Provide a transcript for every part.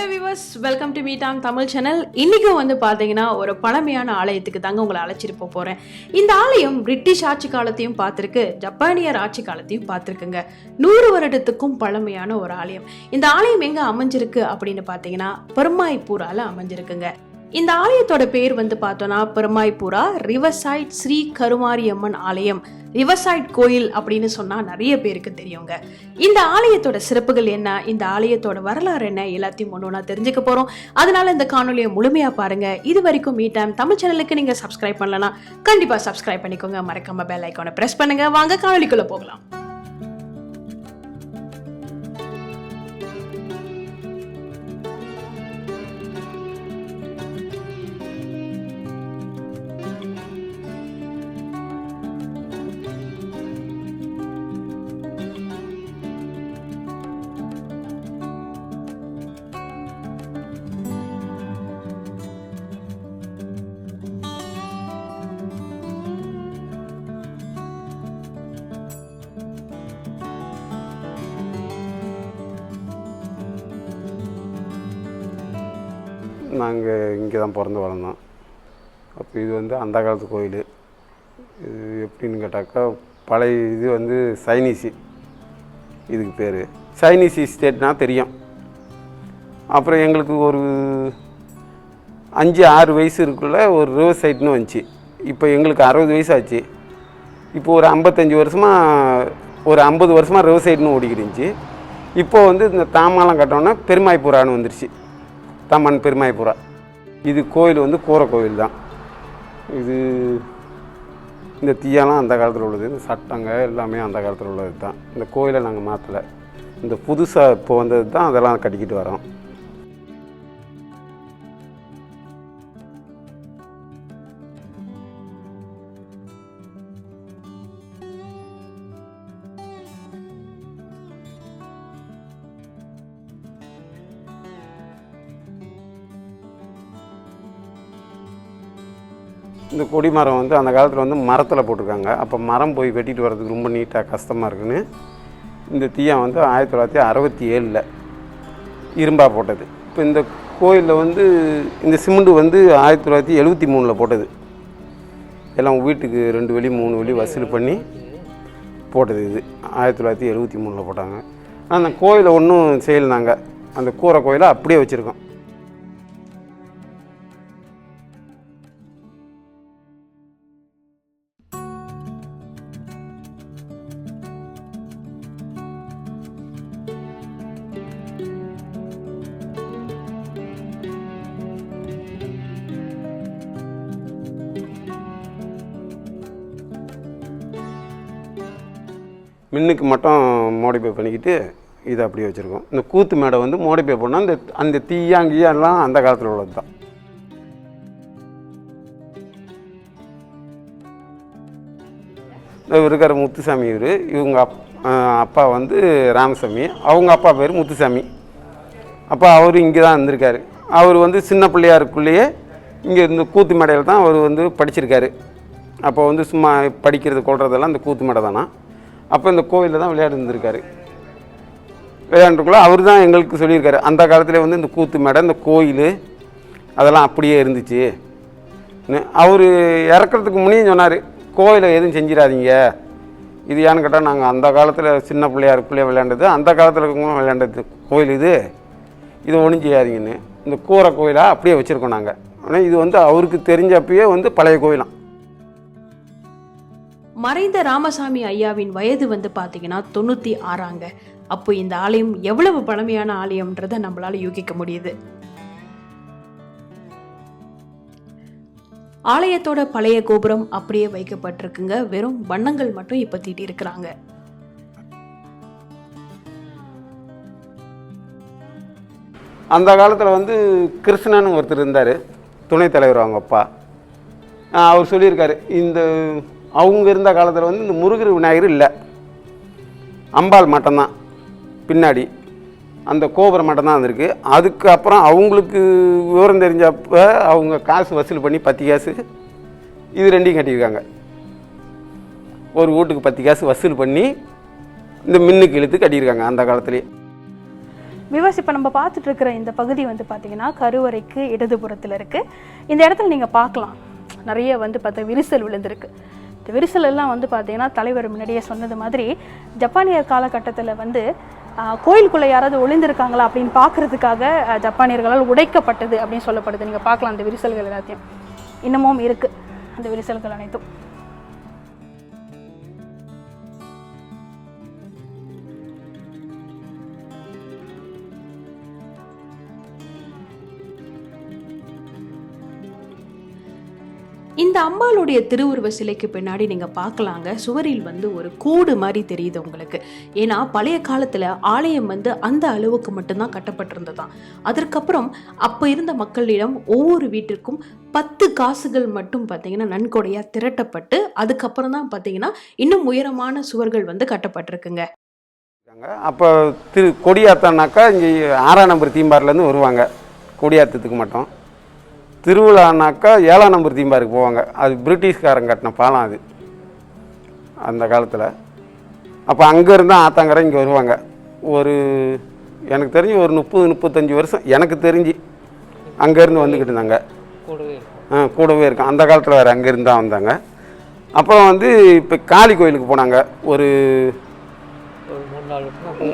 Hello viewers, welcome to Meet Tamil channel. இன்னைக்கு வந்து பாத்தீங்கன்னா ஒரு பழமையான ஆலயத்துக்கு தாங்க உங்களை அழைச்சிட்டு போறேன். இந்த ஆலயம் பிரிட்டிஷ் ஆட்சி காலத்தையும் பார்த்திருக்கு, ஜப்பானியர் ஆட்சி காலத்தையும் பார்த்திருக்குங்க. 100 வருடத்துக்கும் பழமையான ஒரு ஆலயம். இந்த ஆலயம் எங்க அமைஞ்சிருக்கு அப்படின்னு பாத்தீங்கன்னா பெருமாய்பூரால அமைஞ்சிருக்குங்க. இந்த ஆலயத்தோட பேர் வந்து பார்த்தோம்னா பெருமாய்புரா ரிவர்சைட் ஸ்ரீ கருமாரியம்மன் ஆலயம், ரிவர்சைட் கோயில் அப்படின்னு சொன்னா நிறைய பேருக்கு தெரியுங்க. இந்த ஆலயத்தோட சிறப்புகள் என்ன, இந்த ஆலயத்தோட வரலாறு என்ன, எல்லாத்தையும் ஒண்ணா தெரிஞ்சுக்க போறோம். அதனால இந்த காணொலியை முழுமையா பாருங்க. இது வரைக்கும் மீட் டைம் தமிழ் சேனலுக்கு நீங்க சப்ஸ்கிரைப் பண்ணலனா கண்டிப்பா சப்ஸ்கிரைப் பண்ணிக்கோங்க. மறக்காம பெல் ஐகானை பிரஸ் பண்ணுங்க. வாங்க காணொலிக்குள்ள போகலாம். நாங்கள் இங்கே தான் பிறந்து வளர்ந்தோம். அப்போ இது வந்து அந்த காலத்து கோயில். இது எப்படின்னு கேட்டாக்கா பழைய இது வந்து சைனீஸு, இதுக்கு பேர் சைனீஸ் ஸ்டேட்னா தெரியும். அப்புறம் எங்களுக்கு ஒரு 5-6 வயசு இருக்குள்ள ஒரு ரிவர்சைட்னு வந்துச்சு. இப்போ எங்களுக்கு 60 வயசு ஆச்சு. இப்போ ஒரு 55 வருஷமாக ஒரு 50 வருஷமாக ரிவர்சைட்னு ஓடிக்கிட்டு இருந்துச்சு. இப்போது வந்து இந்த தாமாலம் கட்டோன்னா பெருமாய்புரான்னு வந்துருச்சு. தம்மன் பெருமாய்புரா. இது கோயில் வந்து கூரை கோயில் தான். இது இந்த தீயெல்லாம் அந்த காலத்தில் உள்ளது, இந்த சட்டங்க எல்லாமே அந்த காலத்தில் உள்ளது தான். இந்த கோயிலை நாங்கள் மாற்றலை, இந்த புதுசாக இப்போ வந்தது தான் அதெல்லாம் கட்டிக்கிட்டு வரோம். இந்த கொடி மரம் வந்து அந்த காலத்தில் வந்து மரத்தில் போட்டிருக்காங்க. அப்போ மரம் போய் வெட்டிட்டு வர்றதுக்கு ரொம்ப நீட்டாக கஷ்டமாக இருக்குன்னு இந்த தீயம் வந்து 1967 இரும்பாக போட்டது. இப்போ இந்த கோயிலில் வந்து இந்த சிமெண்ட் வந்து 1973 போட்டது. எல்லாம் வீட்டுக்கு 2 வழி 3 வழி வசூல் பண்ணி போட்டது. இது 1973 போட்டாங்க. ஆனால் அந்த கோயிலை ஒன்றும் செய்யலைனாங்க. அந்த கூரை கோயிலை அப்படியே வச்சுருக்கோம். மின்னுக்கு மட்டும் மோடிஃபை பண்ணிக்கிட்டு இதை அப்படியே வச்சுருக்கோம். இந்த கூத்து மேடை வந்து மோடிஃபை பண்ணால் அந்த தீயாங்கியெல்லாம் அந்த காலத்தில் உள்ளது தான். இருக்கிற முத்துசாமி இவங்க அப்பா வந்து ராமசாமி, அவங்க அப்பா பேர் முத்துசாமி. அப்போ அவர் இங்கே தான் இருந்திருக்காரு. அவர் வந்து சின்ன பிள்ளையாருக்குள்ளேயே இங்கே இந்த கூத்து மேடையில் தான் அவர் வந்து படிச்சிருக்காரு. அப்போ வந்து சும்மா படிக்கிறது கொள்றதெல்லாம் இந்த கூத்து மேடை தானா. அப்போ இந்த கோவிலில் தான் விளையாண்டுருக்காரு. விளையாண்டுக்குள்ள அவர் தான் எங்களுக்கு சொல்லியிருக்காரு, அந்த காலத்தில் வந்து இந்த கூத்து மேடை இந்த கோயில் அதெல்லாம் அப்படியே இருந்துச்சு. அவர் இறக்கிறதுக்கு முன்னே சொன்னார், கோயிலை எதுவும் செஞ்சிடாதீங்க, இது ஏன்னு கேட்டால் நாங்கள் அந்த காலத்தில் சின்ன பிள்ளையாருக்குள்ளே விளையாண்டது, அந்த காலத்தில் இருக்கவங்களும் விளையாண்டது கோயில் இது ஒன்றும் செய்யாதீங்கன்னு இந்த கூரை கோயிலாக அப்படியே வச்சுருக்கோம் நாங்கள். ஆனால் இது வந்து அவருக்கு தெரிஞ்சப்பயே வந்து பழைய கோயிலாம். மறைந்த ராமசாமி ஐயாவின் வயது வந்து பாத்தீங்கன்னா 96. அப்போ இந்த ஆலயம் எவ்வளவு பழமையான ஆலயம்ன்றதை நம்மளால யூகிக்க முடியுது. ஆலயத்தோட பழைய கோபுரம் அப்படியே வைக்கப்பட்டிருக்குங்க. வெறும் வண்ணங்கள் மட்டும் இப்ப தீட்டி இருக்கிறாங்க. அந்த காலத்தில் வந்து கிருஷ்ணன் ஒருத்தர் இருந்தார், துணைத் தலைவர் அவங்க அப்பா. அவர் சொல்லியிருக்காரு, இந்த அவங்க இருந்த காலத்தில் வந்து இந்த முருகர் விநாயகர் இல்லை, அம்பாள் மட்டும்தான் பின்னாடி அந்த கோபுரம் மட்டும்தான் வந்திருக்கு. அதுக்கப்புறம் அவங்களுக்கு விவரம் தெரிஞ்சப்போ அவங்க காசு வசூல் பண்ணி 10 காசு இது ரெண்டையும் கட்டியிருக்காங்க. ஒரு வீட்டுக்கு 10 காசு வசூல் பண்ணி இந்த மின்னுக்கு இழுத்து கட்டியிருக்காங்க அந்த காலத்துலேயே. விவஸ் இப்போ நம்ம பார்த்துட்டு இருக்கிற இந்த பகுதி வந்து பார்த்திங்கன்னா கருவறைக்கு இடதுபுறத்தில் இருக்குது. இந்த இடத்துல நீங்கள் பார்க்கலாம் நிறைய வந்து பார்த்தா விரிசல் விழுந்திருக்கு. இந்த விரிசல் எல்லாம் வந்து பார்த்திங்கன்னா தலைவர் முன்னாடியே சொன்னது மாதிரி ஜப்பானியர் காலகட்டத்தில் வந்து கோயிலுக்குள்ளே யாராவது ஒளிந்திருக்காங்களா அப்படின்னு பார்க்குறதுக்காக ஜப்பானியர்களால் உடைக்கப்பட்டது அப்படின்னு சொல்லப்படுது. நீங்கள் பார்க்கலாம் அந்த விரிசல்கள் எல்லாத்தையும் இன்னமும் இருக்குது அந்த விரிசல்கள் அனைத்தும். இந்த அம்பாளுடைய திருவுருவ சிலைக்கு பின்னாடி நீங்க பார்க்கலாங்க, சுவரில் வந்து ஒரு கோடு மாதிரி தெரியுது உங்களுக்கு. ஏன்னா பழைய காலத்துல ஆலயம் வந்து அந்த அளவுக்கு மட்டும்தான் கட்டப்பட்டிருந்ததாம். அதற்கப்புறம் அப்ப இருந்த மக்களிடம் ஒவ்வொரு வீட்டிற்கும் 10 காசுகள் மட்டும் பார்த்தீங்கன்னா நன்கொடையா திரட்டப்பட்டு அதுக்கப்புறம் தான் பார்த்தீங்கன்னா இன்னும் உயரமான சுவர்கள் வந்து கட்டப்பட்டிருக்குங்க. அப்போ கொடியாத்தனாக்கா இங்கே 6ஆம் நம்பர் தீம்பார்லேருந்து வருவாங்க கொடியாத்தத்துக்கு மட்டும். திருவிழானாக்கா 7ஆம் நம்பர் தீம்பாருக்கு போவாங்க. அது பிரிட்டிஷ்காரங்க கட்டின பாலம் அது அந்த காலத்தில். அப்போ அங்கேருந்து ஆத்தாங்கரை இங்கே வருவாங்க. ஒரு எனக்கு தெரிஞ்சு ஒரு 30-35 வருஷம் எனக்கு தெரிஞ்சு அங்கேருந்து வந்துக்கிட்டு இருந்தாங்க. கூடவே இருக்கும். அந்த காலத்தில் வேறு அங்கேருந்து தான் வந்தாங்க. அப்புறம் வந்து இப்போ காளி கோயிலுக்கு போனாங்க. ஒரு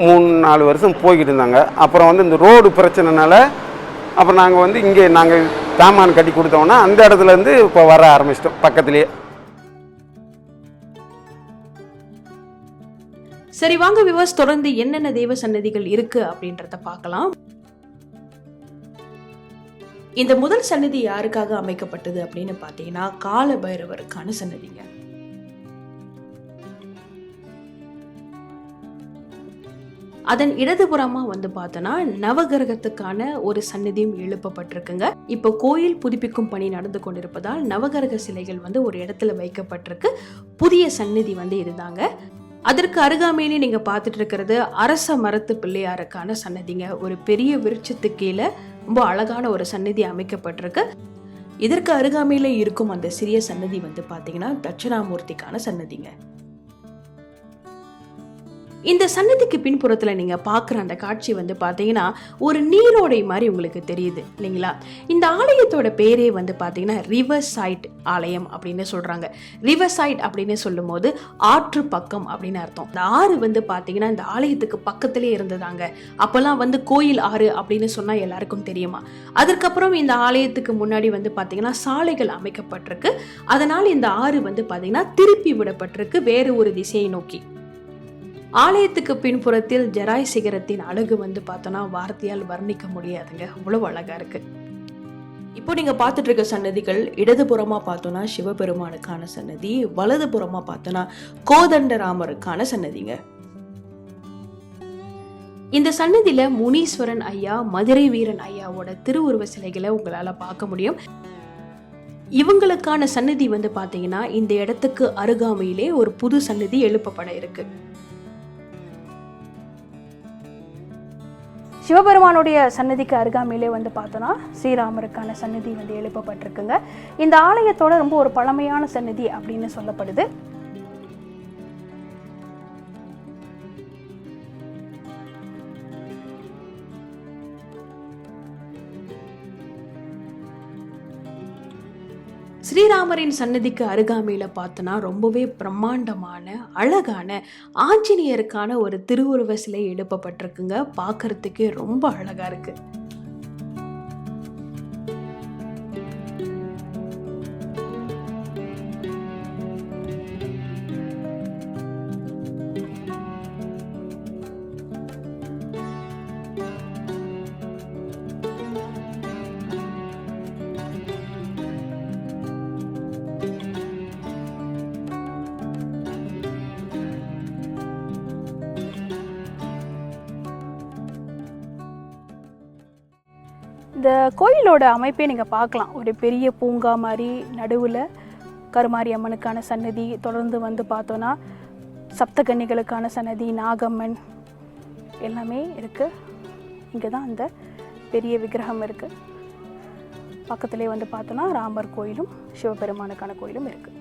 3-4 வருஷம் போய்கிட்டு இருந்தாங்க. அப்புறம் வந்து இந்த ரோடு பிரச்சனைனால அப்புறம் நாங்கள் வந்து இங்கே நாங்கள் சாமான் கட்டி கொடுத்தோம்னா அந்த இடத்துலேருந்து இப்போ வர ஆரம்பிச்சிட்டோம் பக்கத்துலேயே. சரி வாங்க விவஸ், தொடர்ந்து என்னென்ன தெய்வ சன்னதிகள் இருக்கு அப்படின்றத பார்க்கலாம். இந்த முதல் சன்னதி யாருக்காக அமைக்கப்பட்டது அப்படின்னு பார்த்தீங்கன்னா கால பைரவருக்கான சன்னதிங்க. அதன் இடதுபுறமா வந்து பார்த்தோன்னா நவகிரகத்துக்கான ஒரு சன்னதியும் எழுப்பப்பட்டிருக்குங்க. இப்போ கோயில் புதுப்பிக்கும் பணி நடந்து கொண்டிருப்பதால் நவகிரக சிலைகள் வந்து ஒரு இடத்துல வைக்கப்பட்டிருக்கு. புதிய சன்னதி வந்து இதுதாங்க. அதற்கு அருகாமையிலே நீங்க பார்த்துட்டு இருக்கிறது அரச மரத்து பிள்ளையாருக்கான சன்னதிங்க. ஒரு பெரிய விருட்சத்துக்கு கீழே ரொம்ப அழகான ஒரு சன்னதி அமைக்கப்பட்டிருக்கு. இதற்கு அருகாமையிலே இருக்கும் அந்த சிறிய சன்னதி வந்து பார்த்தீங்கன்னா தட்சிணாமூர்த்திக்கான சன்னதிங்க. இந்த சன்னதிக்கு பின்புறத்துல நீங்க பாக்குற அந்த காட்சி வந்து பாத்தீங்கன்னா ஒரு நீரோடை மாதிரி உங்களுக்கு தெரியுது இல்லைங்களா? இந்த ஆலயத்தோட பேரே வந்து பாத்தீங்கன்னா ரிவர்சைட் ஆலயம் அப்படின்னு சொல்றாங்க. ரிவர்சைட் அப்படின்னு சொல்லும் போது ஆற்று பக்கம் அப்படின்னு அர்த்தம். இந்த ஆறு வந்து பாத்தீங்கன்னா இந்த ஆலயத்துக்கு பக்கத்திலே இருந்ததாங்க. அப்பெல்லாம் வந்து கோயில் ஆறு அப்படின்னு சொன்னா எல்லாருக்கும் தெரியுமா? அதற்கப்புறம் இந்த ஆலயத்துக்கு முன்னாடி வந்து பாத்தீங்கன்னா சாலைகள் அமைக்கப்பட்டிருக்கு. அதனால இந்த ஆறு வந்து பாத்தீங்கன்னா திருப்பி விடப்பட்டிருக்கு வேறு ஒரு திசையை நோக்கி. ஆலயத்துக்கு பின்புறத்தில் ஜெராய் சிகரத்தின் அழகு வந்து பார்த்தோன்னா வார்த்தையால் வர்ணிக்க முடியாதுங்க, அவ்வளவு அழகா இருக்கு. இப்போ நீங்க பார்த்துட்டு இருக்க சன்னதிகள் இடதுபுறமா பார்த்தோன்னா சிவபெருமானுக்கான சன்னதி, வலதுபுறமா பார்த்தோன்னா கோதண்டராமருக்கான சன்னதிங்க. இந்த சன்னதியில முனீஸ்வரன் ஐயா, மதுரை வீரன் ஐயாவோட திருவுருவ சிலைகளை உங்களால பார்க்க முடியும். இவங்களுக்கான சன்னதி வந்து பாத்தீங்கன்னா இந்த இடத்துக்கு அருகாமையிலே ஒரு புது சன்னதி எழுப்பப்பட இருக்கு. சிவபெருமானுடைய சன்னதிக்கு அருகாமையிலே வந்து பார்த்தோன்னா ஸ்ரீராமருக்கான சன்னதி வந்து எழுப்பப்பட்டிருக்குங்க. இந்த ஆலயத்தோட ரொம்ப ஒரு பழமையான சன்னதி அப்படின்னு சொல்லப்படுது. ஸ்ரீராமரின் சன்னதிக்கு அருகாமையில பார்த்தோன்னா ரொம்பவே பிரம்மாண்டமான அழகான ஆஞ்சநேயருக்கான ஒரு திருவுருவ சிலை எழுப்பப்பட்டிருக்குங்க. பார்க்கறதுக்கே ரொம்ப அழகா இருக்கு. இந்த கோயிலோட அமைப்பே நீங்கள் பார்க்கலாம். ஒரு பெரிய பூங்கா மாதிரி, நடுவில் கருமாரியம்மனுக்கான சன்னதி, தொடர்ந்து வந்து பார்த்தோன்னா சப்தகன்னிகளுக்கான சன்னதி, நாகம்மன் எல்லாமே இருக்குது. இங்கே தான் அந்த பெரிய விக்கிரகம் இருக்குது. பக்கத்துலேயே வந்து பார்த்தோன்னா ராமர் கோயிலும் சிவபெருமானுக்கான கோயிலும் இருக்குது.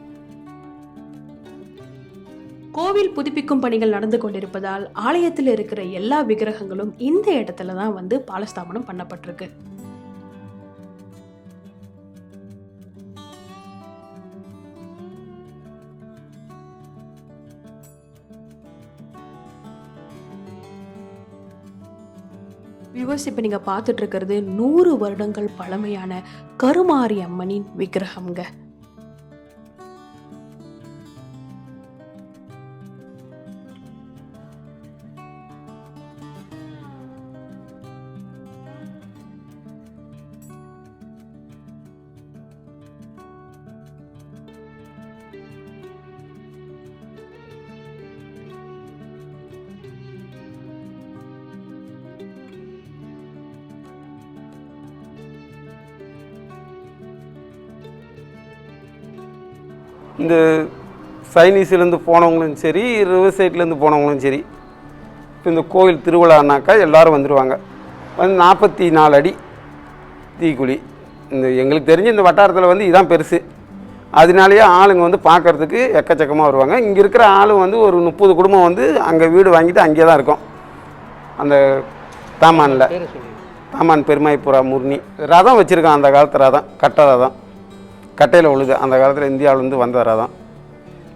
கோவில் புதுப்பிக்கும் பணிகள் நடந்து கொண்டிருப்பதால் ஆலயத்தில் இருக்கிற எல்லா விக்கிரகங்களும் இந்த இடத்துல தான் வந்து பாலஸ்தாபனம் பண்ணப்பட்டிருக்கு. வியூவர்ஸ், இப்போ நீங்கள் பார்த்துட்டு இருக்கிறது 100 வருடங்கள் பழமையான கருமாரி அம்மனின் விக்கிரகம்ங்க. இந்த சைனீஸ்லேருந்து போனவங்களும் சரி, ரிவர்சைட்லேருந்து போனவங்களும் சரி, இப்போ இந்த கோவில் திருவிழானாக்கா எல்லோரும் வந்துடுவாங்க. வந்து 44 அடி தீக்குழி. இந்த எங்களுக்கு தெரிஞ்ச இந்த வட்டாரத்தில் வந்து இதுதான் பெருசு. அதனாலேயே ஆளுங்க வந்து பார்க்குறதுக்கு எக்கச்சக்கமாக வருவாங்க. இங்கே இருக்கிற ஆளு வந்து ஒரு 30 குடும்பம் வந்து அங்கே வீடு வாங்கிட்டு அங்கே தான் இருக்கும். அந்த தாமான் பெருமாய்ப்புரா முர்னி ரதம் வச்சுருக்கான். அந்த காலத்து ரதம், கட்டை ரதம், கட்டையில் உழுது. அந்த காலத்தில் இந்தியாவிலேருந்து வந்த ரதம்.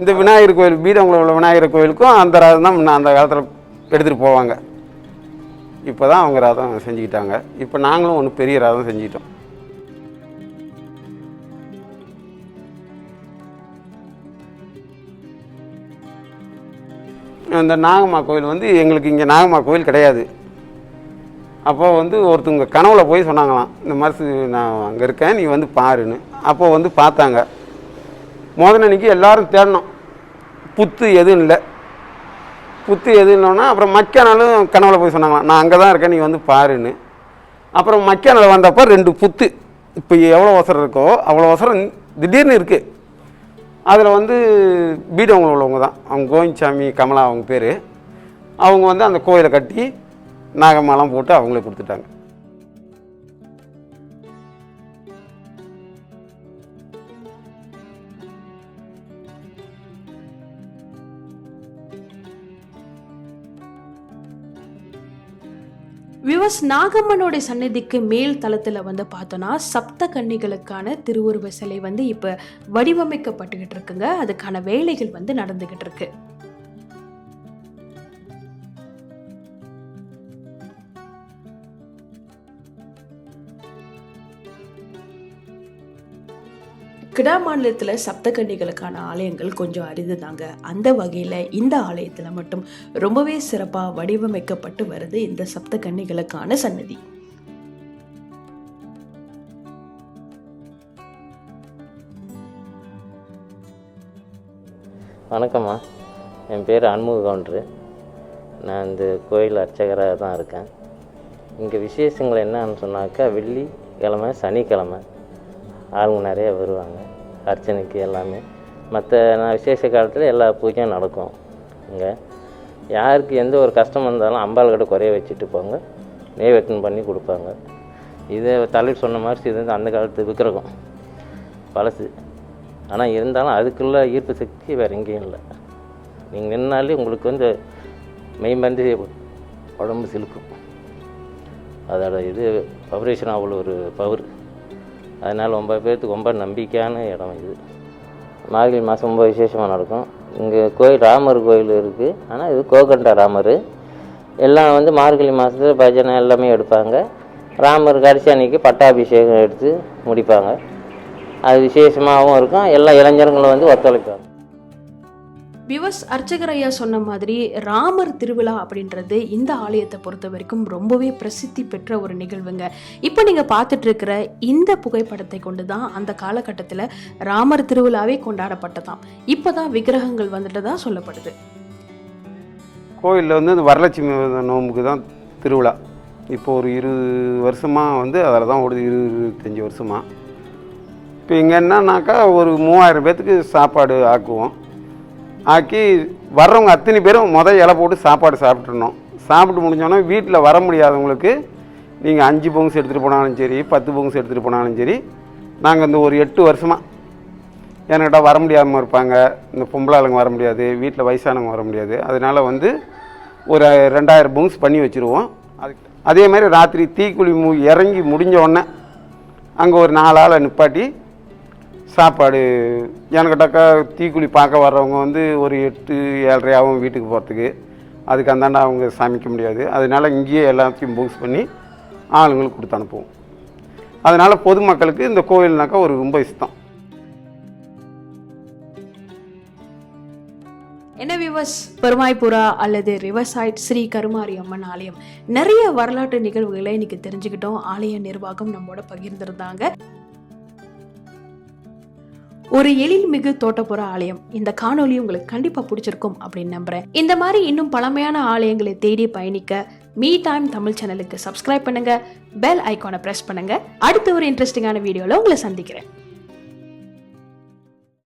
இந்த விநாயகர் கோயில், பீடங்களில் உள்ள விநாயகர் கோயிலுக்கும் அந்த ரதம் தான் முன்ன அந்த காலத்தில் எடுத்துகிட்டு போவாங்க. இப்போ தான் அவங்க ரதம் செஞ்சுக்கிட்டாங்க. இப்போ நாங்களும் ஒன்று பெரிய ரதம் செஞ்சுக்கிட்டோம். இந்த நாகம்மா கோயில் வந்து எங்களுக்கு இங்கே நாகம்மா கோயில் கிடையாது. அப்போ வந்து ஒருத்தவங்க கனவுல போய் சொன்னாங்களாம், இந்த மாதிரி நான் அங்கே இருக்கேன், நீ வந்து பாருன்னு. அப்போ வந்து பார்த்தாங்க. அன்றைக்கி எல்லோரும் தேடணும், புத்து எதுவும் இல்லை. புத்து எதுவும் இல்லைன்னா அப்புறம் மக்கானாலும் கனவுல போய் சொன்னாங்களாம், நான் அங்கே தான் இருக்கேன், நீ வந்து பாருன்னு. அப்புறம் மக்கானால் வந்தப்போ 2 புத்து, இப்போ எவ்வளோ அவசரம் இருக்கோ அவ்வளோ அவசரம் திடீர்னு இருக்குது. அதில் வந்து பீடவங்க உள்ளவங்க தான், அவங்க கோவிந்தசாமி கமலா அவங்க பேர். அவங்க வந்து அந்த கோயிலை கட்டி நாகம்மாலாம் போட்டு அவங்களே கொடுத்துட்டாங்க. விவஸ், நாகம்மனுடைய சன்னதிக்கு மேல் தளத்தில் வந்து பார்த்தோன்னா சப்த கன்னிகளுக்கான திருவுருவ சிலை வந்து இப்போ வடிவமைக்கப்பட்டுக்கிட்டு இருக்குங்க. அதுக்கான வேலைகள் வந்து நடந்துக்கிட்டு இருக்கு. கிடா மாநிலத்தில் சப்தகன்னிகளுக்கான ஆலயங்கள் கொஞ்சம் அரிது தாங்க. அந்த வகையில் இந்த ஆலயத்தில் மட்டும் ரொம்பவே சிறப்பாக வடிவமைக்கப்பட்டு வருது இந்த சப்தகன்னிகளுக்கான சன்னதி. வணக்கம்மா, என் பேர் அன்முக கவுண்டரு. நான் இந்த கோயில் அர்ச்சகராக தான் இருக்கேன். இங்கே விசேஷங்கள் என்னன்னு சொன்னாக்கா, வெள்ளிக்கிழமை, சனிக்கிழமை ஆளுங்க நிறைய வருவாங்க அர்ச்சனைக்கு எல்லாமே. மற்ற விசேஷ காலத்தில் எல்லா பூஜையும் நடக்கும். இங்கே யாருக்கு எந்த ஒரு கஷ்டம் வந்தாலும் அம்பாள் கிட்ட குறைய வச்சுட்டு போங்க, நெய்வேத்தியம் பண்ணி கொடுப்பாங்க. இதே தலைவர் சொன்ன மாதிரி இது அந்த காலத்து விக்கிரகம் பழசு. ஆனால் இருந்தாலும் அதுக்குள்ள ஈர்ப்பு சக்தி வேறு எங்கேயும் இல்லை. நீங்கள் நின்னாலே உங்களுக்கு வந்து மெய்மறந்து உடம்பு சிலுக்கும். அதோட இது வைப்ரேஷன் அவ்வளோ ஒரு பவர். அதனால் ரொம்ப பேர்த்துக்கு ரொம்ப நம்பிக்கையான இடம் இது. மார்கழி மாதம் ரொம்ப விசேஷமாக நடக்கும். இங்கே கோயில் ராமர் கோயில் இருக்குது. ஆனால் இது கோகண்டா ராமர். எல்லாம் வந்து மார்கழி மாதத்தில் பஜனை எல்லாமே எடுப்பாங்க. ராமர் கடைசி அன்னைக்கு பட்டாபிஷேகம் எடுத்து முடிப்பாங்க. அது விசேஷமாகவும் இருக்கும். எல்லா இளைஞர்களும் வந்து ஒத்துழைப்பாங்க. விவஸ், அர்ச்சகர் ஐயா சொன்ன மாதிரி ராமர் திருவிழா அப்படின்றது இந்த ஆலயத்தை பொறுத்த வரைக்கும் ரொம்பவே பிரசித்தி பெற்ற ஒரு நிகழ்வுங்க. இப்போ நீங்கள் பார்த்துட்டு இருக்கிற இந்த புகைப்படத்தை கொண்டு தான் அந்த காலகட்டத்தில் ராமர் திருவிழாவே கொண்டாடப்பட்டதாம். இப்போ தான் விக்கிரகங்கள் வந்துட்டு தான் சொல்லப்படுது. கோயிலில் வந்து இந்த வரலட்சுமி நோம்புக்கு தான் திருவிழா. இப்போ ஒரு 20 வருஷமாக வந்து அதில் தான் ஓடுது, 20-25 வருஷமாக. இப்போ இங்கே என்னன்னாக்கா ஒரு 3000 பேர்த்துக்கு சாப்பாடு ஆக்குவோம். ஆக்கி வர்றவங்க அத்தனை பேரும் இலை போட்டு சாப்பாடு சாப்பிட்றணும். சாப்பிட்டு முடிஞ்சோன்னா வீட்டில் வர முடியாதவங்களுக்கு நீங்கள் 5 பவுன்ஸ் எடுத்துகிட்டு போனாலும் சரி, 10 பவுன்ஸ் எடுத்துகிட்டு போனாலும் சரி, நாங்கள் இந்த ஒரு 8 வருஷமாக என்கிட்ட வர முடியாமல் இருப்பாங்க, இந்த பொம்பளை ஆளுங்க வர முடியாது, வீட்டில் வயசானவங்க வர முடியாது. அதனால் வந்து ஒரு 2000 பவுன்ஸ் பண்ணி வச்சுருவோம். அதே மாதிரி ராத்திரி தீக்குழி இறங்கி முடிஞ்ச உடனே அங்கே ஒரு 4 ஆளை நிப்பாட்டி சாப்பாடு, எனக்கிட்டக்கா தீக்குழி பார்க்க வர்றவங்க வந்து ஒரு 8-7:30 ஆகும் வீட்டுக்கு போகிறதுக்கு. அதுக்கு அந்தாண்ட அவங்க சமைக்க முடியாது. அதனால் இங்கேயே எல்லாத்தையும் புக்ஸ் பண்ணி ஆளுங்களுக்கு கொடுத்து அனுப்புவோம். அதனால் பொதுமக்களுக்கு இந்த கோயில்னாக்கா ஒரு ரொம்ப இஷ்டம். என்ன வியூவர்ஸ், பெருமாய்புரா அல்லது ரிவர்சைட் ஸ்ரீ கருமாரியம்மன் ஆலயம் நிறைய வரலாற்று நிகழ்வுகளை இன்னைக்கு தெரிஞ்சுக்கிட்டோம். ஆலய நிர்வாகம் நம்மோட பகிர்ந்திருந்தாங்க. ஒரு எழில்மிகு தோட்டப்புற ஆலயம். இந்த காணொலி உங்களுக்கு கண்டிப்பா பிடிச்சிருக்கும் அப்படின்னு நம்புறேன். இந்த மாதிரி இன்னும் பழமையான ஆலயங்களை தேடி பயணிக்க மீ டைம் தமிழ் சேனலுக்கு சப்ஸ்கிரைப் பண்ணுங்க, பெல் ஐகானை பிரஸ் பண்ணுங்க. அடுத்த ஒரு இன்ட்ரெஸ்டிங்கான வீடியோல உங்களை சந்திக்கிறேன்.